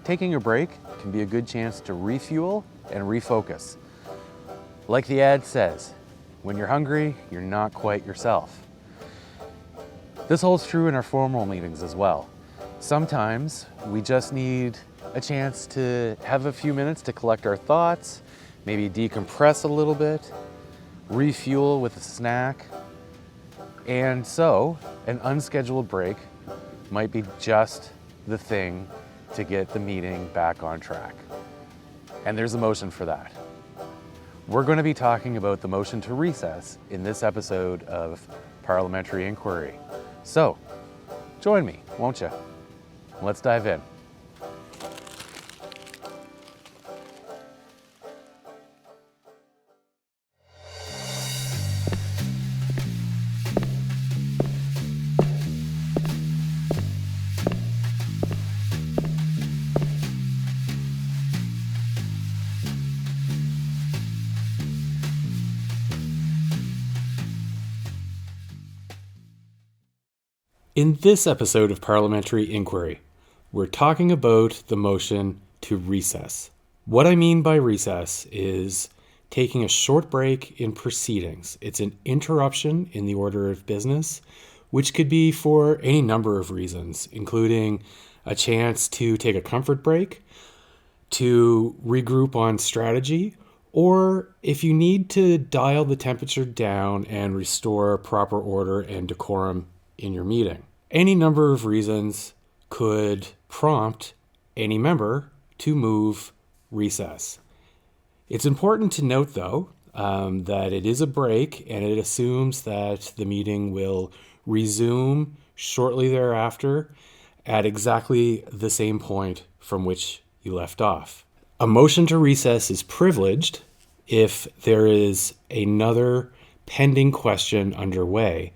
taking a break can be a good chance to refuel and refocus. Like the ad says, when you're hungry, you're not quite yourself. This holds true in our formal meetings as well. Sometimes we just need a chance to have a few minutes to collect our thoughts, maybe decompress a little bit, refuel with a snack. And so, an unscheduled break might be just the thing to get the meeting back on track. And there's a motion for that. We're going to be talking about the motion to recess in this episode of Parliamentary Inquiry. So, join me, won't you? Let's dive in. In this episode of Parliamentary Inquiry, we're talking about the motion to recess. What I mean by recess is taking a short break in proceedings. It's an interruption in the order of business, which could be for any number of reasons, including a chance to take a comfort break, to regroup on strategy, or if you need to dial the temperature down and restore proper order and decorum in your meeting. Any number of reasons could prompt any member to move recess. It's important to note, though, that it is a break and it assumes that the meeting will resume shortly thereafter at exactly the same point from which you left off. A motion to recess is privileged if there is another pending question underway.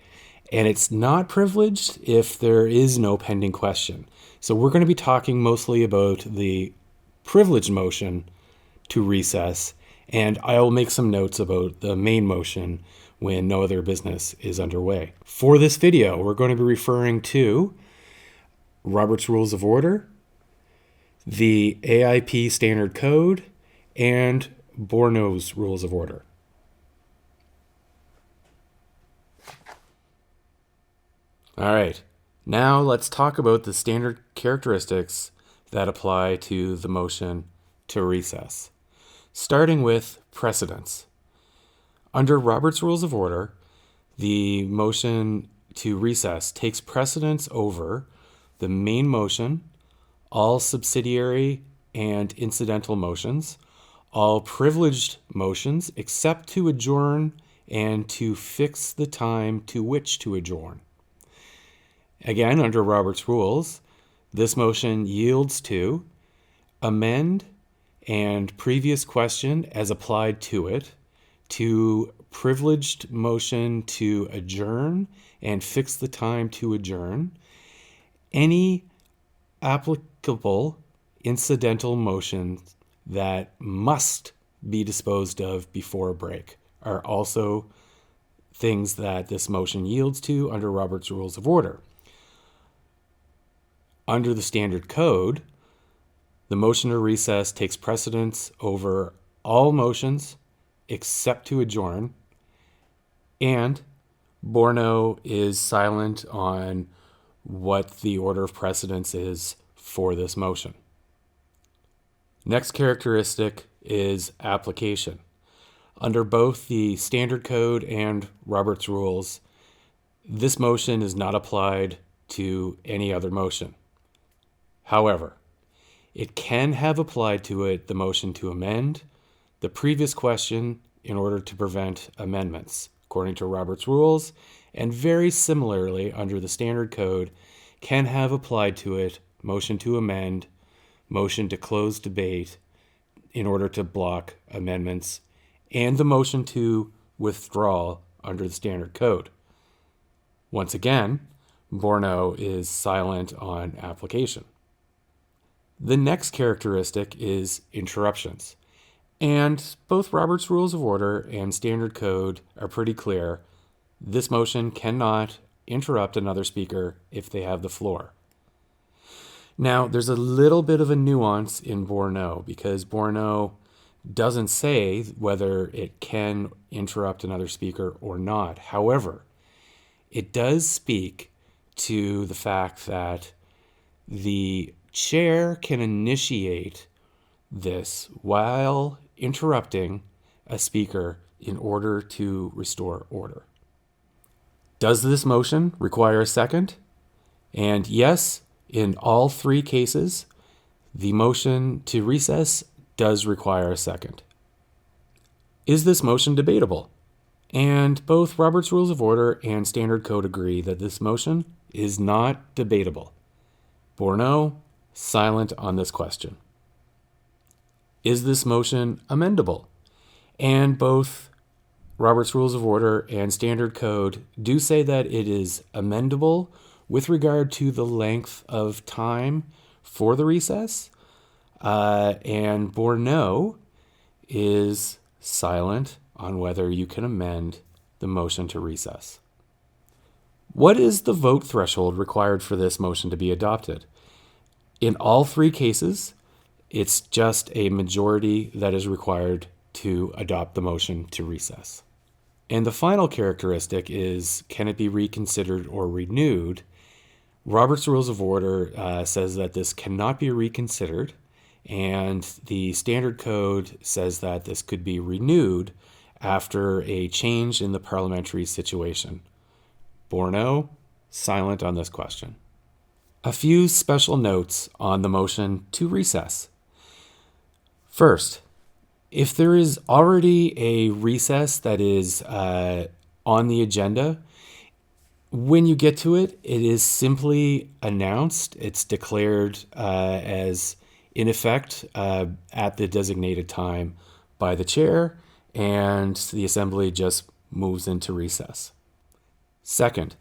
And it's not privileged if there is no pending question. So we're going to be talking mostly about the privileged motion to recess, and I'll make some notes about the main motion when no other business is underway. For this video, we're going to be referring to Robert's Rules of Order, the AIP Standard Code, and Borno's Rules of Order. All right, now let's talk about the standard characteristics that apply to the motion to recess. Starting with precedence. Under Robert's Rules of Order, the motion to recess takes precedence over the main motion, all subsidiary and incidental motions, all privileged motions except to adjourn and to fix the time to which to adjourn. Again, under Robert's Rules, this motion yields to amend and previous question as applied to it, to privileged motion to adjourn and fix the time to adjourn, any applicable incidental motions that must be disposed of before a break are also things that this motion yields to under Robert's Rules of Order. Under the Standard Code, the motion to recess takes precedence over all motions except to adjourn, and Borno is silent on what the order of precedence is for this motion. Next characteristic is application. Under both the Standard Code and Robert's Rules, this motion is not applied to any other motion. However, it can have applied to it the motion to amend the previous question in order to prevent amendments, according to Robert's Rules, and very similarly under the Standard Code, can have applied to it motion to amend, motion to close debate in order to block amendments, and the motion to withdraw under the Standard Code. Once again, Borno is silent on application. The next characteristic is interruptions. And both Robert's Rules of Order and Standard Code are pretty clear. This motion cannot interrupt another speaker if they have the floor. Now, there's a little bit of a nuance in Borno because Borno doesn't say whether it can interrupt another speaker or not. However, it does speak to the fact that the chair can initiate this while interrupting a speaker in order to restore order. Does this motion require a second? And yes, in all three cases, the motion to recess does require a second. Is this motion debatable? And both Robert's Rules of Order and Standard Code agree that this motion is not debatable. Borno, silent on this question. Is this motion amendable? And both Robert's Rules of Order and Standard Code do say that it is amendable with regard to the length of time for the recess. And Borno is silent on whether you can amend the motion to recess. What is the vote threshold required for this motion to be adopted? In all three cases, it's just a majority that is required to adopt the motion to recess. And the final characteristic is, can it be reconsidered or renewed? Robert's Rules of Order says that this cannot be reconsidered, and the Standard Code says that this could be renewed after a change in the parliamentary situation. Borno, silent on this question. A few special notes on the motion to recess. First, if there is already a recess that is on the agenda, when you get to it, it is simply announced. It's declared as in effect at the designated time by the chair, and the assembly just moves into recess. Second,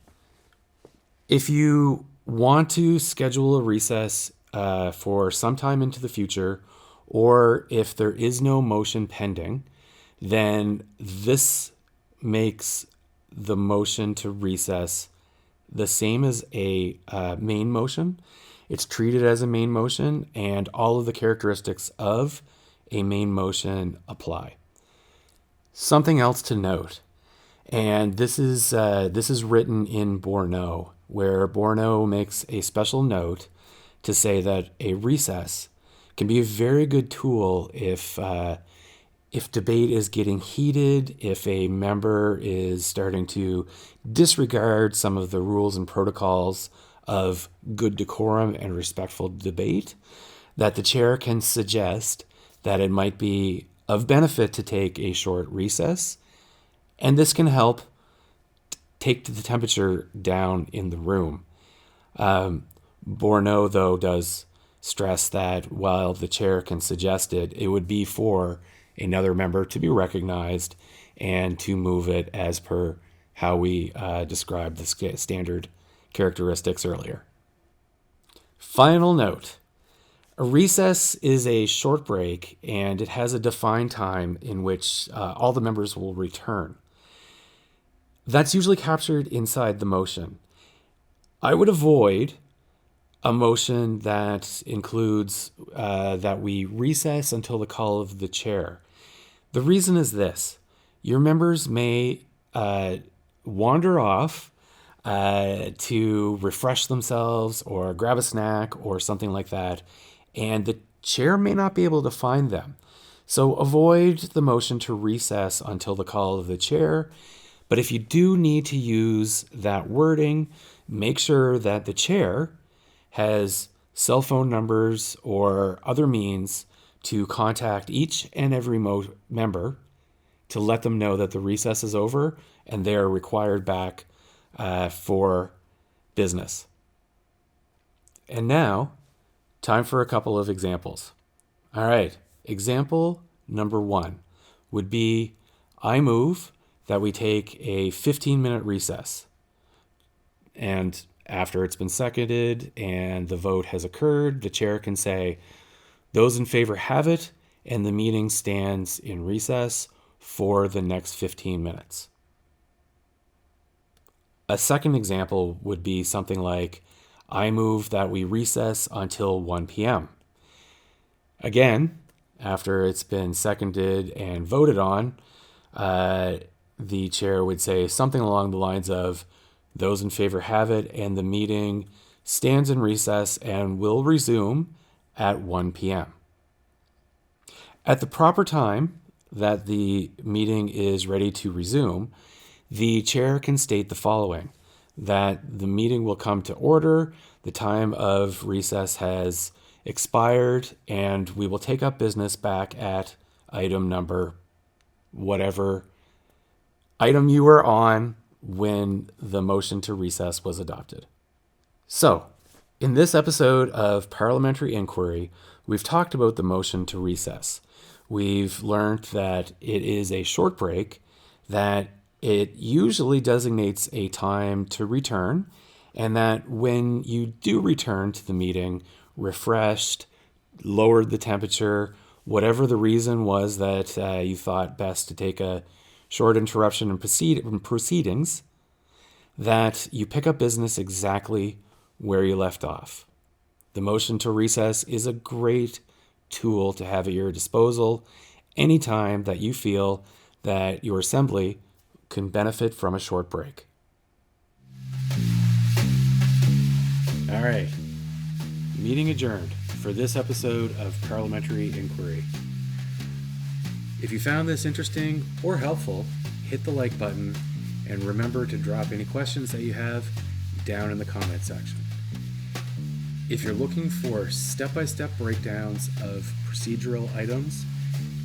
if you want to schedule a recess for some time into the future, or if there is no motion pending, then this makes the motion to recess the same as a main motion. It's treated as a main motion, and all of the characteristics of a main motion apply. Something else to note, and this is written in Borno, where Borno makes a special note to say that a recess can be a very good tool if debate is getting heated, if a member is starting to disregard some of the rules and protocols of good decorum and respectful debate, that the chair can suggest that it might be of benefit to take a short recess, and this can help take the temperature down in the room. Borno, though, does stress that while the chair can suggest it, it would be for another member to be recognized and to move it as per how we described the standard characteristics earlier. Final note. A recess is a short break, and it has a defined time in which all the members will return. That's usually captured inside the motion. I would avoid a motion that includes that we recess until the call of the chair. The reason is this. Your members may wander off to refresh themselves or grab a snack or something like that, and the chair may not be able to find them. So avoid the motion to recess until the call of the chair. But if you do need to use that wording, make sure that the chair has cell phone numbers or other means to contact each and every member to let them know that the recess is over and they are required back for business. And now, time for a couple of examples. All right, example number 1 would be, I move that we take a 15-minute recess. And after it's been seconded and the vote has occurred, the chair can say, those in favor have it, and the meeting stands in recess for the next 15 minutes. A second example would be something like, I move that we recess until 1 p.m. Again, after it's been seconded and voted on, the chair would say something along the lines of, those in favor have it, and the meeting stands in recess and will resume at 1 p.m. At the proper time that the meeting is ready to resume, the chair can state the following: that the meeting will come to order, the time of recess has expired, and we will take up business back at item number whatever item you were on when the motion to recess was adopted. So, in this episode of Parliamentary Inquiry, we've talked about the motion to recess. We've learned that it is a short break, that it usually designates a time to return, and that when you do return to the meeting, refreshed, lowered the temperature, whatever the reason was that you thought best to take a short interruption in proceedings, that you pick up business exactly where you left off. The motion to recess is a great tool to have at your disposal anytime that you feel that your assembly can benefit from a short break. All right, meeting adjourned for this episode of Parliamentary Inquiry. If you found this interesting or helpful, hit the like button and remember to drop any questions that you have down in the comment section. If you're looking for step-by-step breakdowns of procedural items,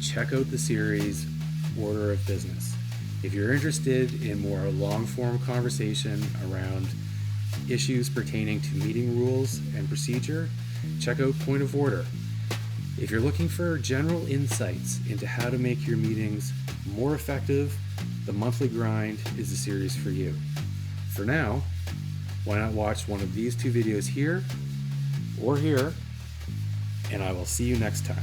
check out the series Order of Business. If you're interested in more long-form conversation around issues pertaining to meeting rules and procedure, check out Point of Order. If you're looking for general insights into how to make your meetings more effective, The Monthly Grind is a series for you. For now, why not watch one of these two videos here or here, and I will see you next time.